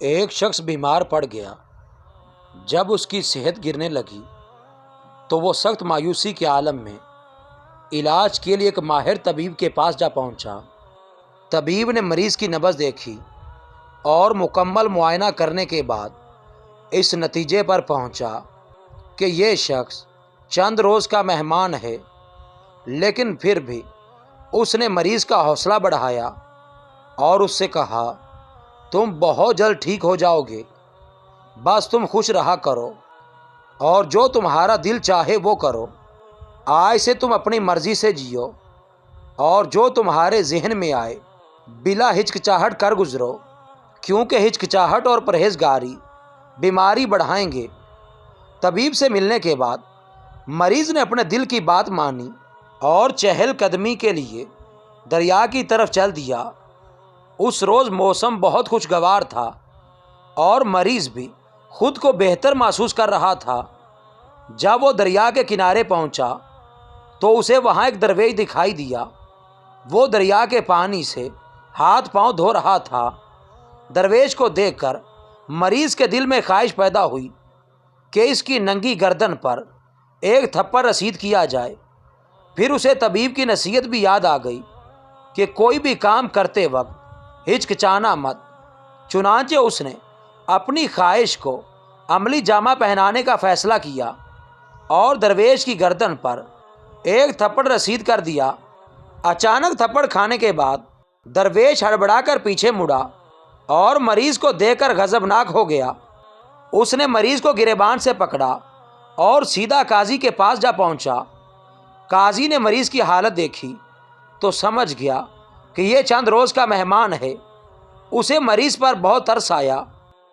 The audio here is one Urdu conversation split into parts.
ایک شخص بیمار پڑ گیا۔ جب اس کی صحت گرنے لگی تو وہ سخت مایوسی کے عالم میں علاج کے لیے ایک ماہر طبیب کے پاس جا پہنچا۔ طبیب نے مریض کی نبض دیکھی اور مکمل معائنہ کرنے کے بعد اس نتیجے پر پہنچا کہ یہ شخص چند روز کا مہمان ہے، لیکن پھر بھی اس نے مریض کا حوصلہ بڑھایا اور اس سے کہا، تم بہت جلد ٹھیک ہو جاؤ گے، بس تم خوش رہا کرو اور جو تمہارا دل چاہے وہ کرو۔ آج سے تم اپنی مرضی سے جیو اور جو تمہارے ذہن میں آئے بلا ہچکچاہٹ کر گزرو، کیونکہ ہچکچاہٹ اور پرہیزگاری بیماری بڑھائیں گے۔ طبیب سے ملنے کے بعد مریض نے اپنے دل کی بات مانی اور چہل قدمی کے لیے دریا کی طرف چل دیا۔ اس روز موسم بہت خوشگوار تھا اور مریض بھی خود کو بہتر محسوس کر رہا تھا۔ جب وہ دریا کے کنارے پہنچا تو اسے وہاں ایک درویش دکھائی دیا۔ وہ دریا کے پانی سے ہاتھ پاؤں دھو رہا تھا۔ درویش کو دیکھ کر مریض کے دل میں خواہش پیدا ہوئی کہ اس کی ننگی گردن پر ایک تھپڑ رسید کیا جائے۔ پھر اسے طبیب کی نصیحت بھی یاد آ گئی کہ کوئی بھی کام کرتے وقت ہچکچانا مت۔ چنانچہ اس نے اپنی خواہش کو عملی جامہ پہنانے کا فیصلہ کیا اور درویش کی گردن پر ایک تھپڑ رسید کر دیا۔ اچانک تھپڑ کھانے کے بعد درویش ہڑبڑا کر پیچھے مڑا اور مریض کو دیکھ کر غضبناک ہو گیا۔ اس نے مریض کو گریبان سے پکڑا اور سیدھا قاضی کے پاس جا پہنچا۔ قاضی نے مریض کی حالت دیکھی تو سمجھ گیا کہ یہ چند روز کا مہمان ہے۔ اسے مریض پر بہت ترس آیا۔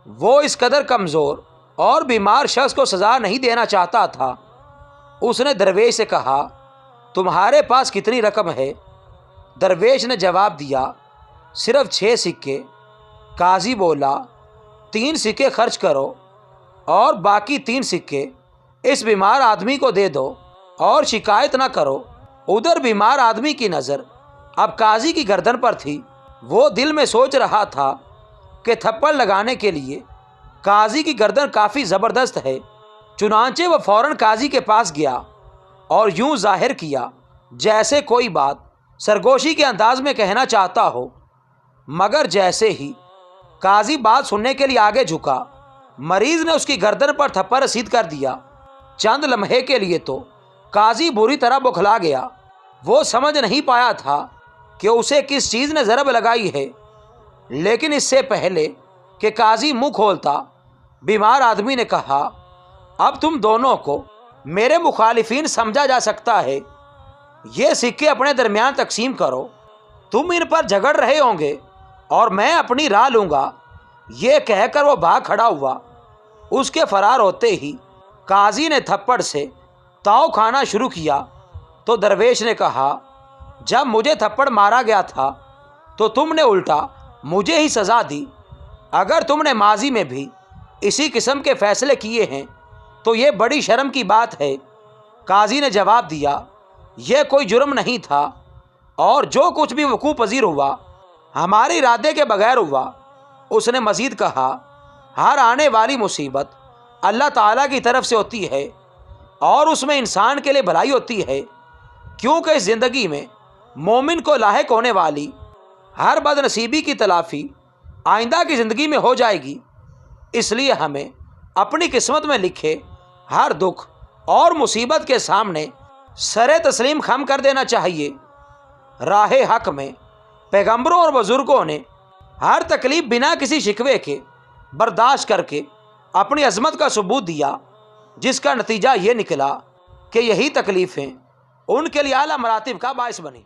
وہ اس قدر کمزور اور بیمار شخص کو سزا نہیں دینا چاہتا تھا۔ اس نے درویش سے کہا، تمہارے پاس کتنی رقم ہے؟ درویش نے جواب دیا، صرف 6 سکے۔ قاضی بولا، 3 سکے خرچ کرو اور باقی 3 سکے اس بیمار آدمی کو دے دو اور شکایت نہ کرو۔ ادھر بیمار آدمی کی نظر اب قاضی کی گردن پر تھی۔ وہ دل میں سوچ رہا تھا کہ تھپڑ لگانے کے لیے قاضی کی گردن کافی زبردست ہے۔ چنانچہ وہ فوراً قاضی کے پاس گیا اور یوں ظاہر کیا جیسے کوئی بات سرگوشی کے انداز میں کہنا چاہتا ہو، مگر جیسے ہی قاضی بات سننے کے لیے آگے جھکا، مریض نے اس کی گردن پر تھپڑ رسید کر دیا۔ چند لمحے کے لیے تو قاضی بری طرح بوکھلا گیا۔ وہ سمجھ نہیں پایا تھا کہ اسے کس چیز نے ضرب لگائی ہے، لیکن اس سے پہلے کہ قاضی منہ کھولتا، بیمار آدمی نے کہا، اب تم دونوں کو میرے مخالفین سمجھا جا سکتا ہے۔ یہ سکے اپنے درمیان تقسیم کرو۔ تم ان پر جھگڑ رہے ہوں گے اور میں اپنی راہ لوں گا۔ یہ کہہ کر وہ بھاگ کھڑا ہوا۔ اس کے فرار ہوتے ہی قاضی نے تھپڑ سے تاؤ کھانا شروع کیا تو درویش نے کہا، جب مجھے تھپڑ مارا گیا تھا تو تم نے الٹا مجھے ہی سزا دی۔ اگر تم نے ماضی میں بھی اسی قسم کے فیصلے کیے ہیں تو یہ بڑی شرم کی بات ہے۔ قاضی نے جواب دیا، یہ کوئی جرم نہیں تھا اور جو کچھ بھی وقوع پذیر ہوا ہمارے ارادے کے بغیر ہوا۔ اس نے مزید کہا، ہر آنے والی مصیبت اللہ تعالیٰ کی طرف سے ہوتی ہے اور اس میں انسان کے لیے بھلائی ہوتی ہے، کیونکہ اس زندگی میں مومن کو لاحق ہونے والی ہر بد نصیبی کی تلافی آئندہ کی زندگی میں ہو جائے گی۔ اس لیے ہمیں اپنی قسمت میں لکھے ہر دکھ اور مصیبت کے سامنے سر تسلیم خم کر دینا چاہیے۔ راہ حق میں پیغمبروں اور بزرگوں نے ہر تکلیف بنا کسی شکوے کے برداشت کر کے اپنی عظمت کا ثبوت دیا، جس کا نتیجہ یہ نکلا کہ یہی تکلیفیں ان کے لیے اعلیٰ مراتب کا باعث بنی۔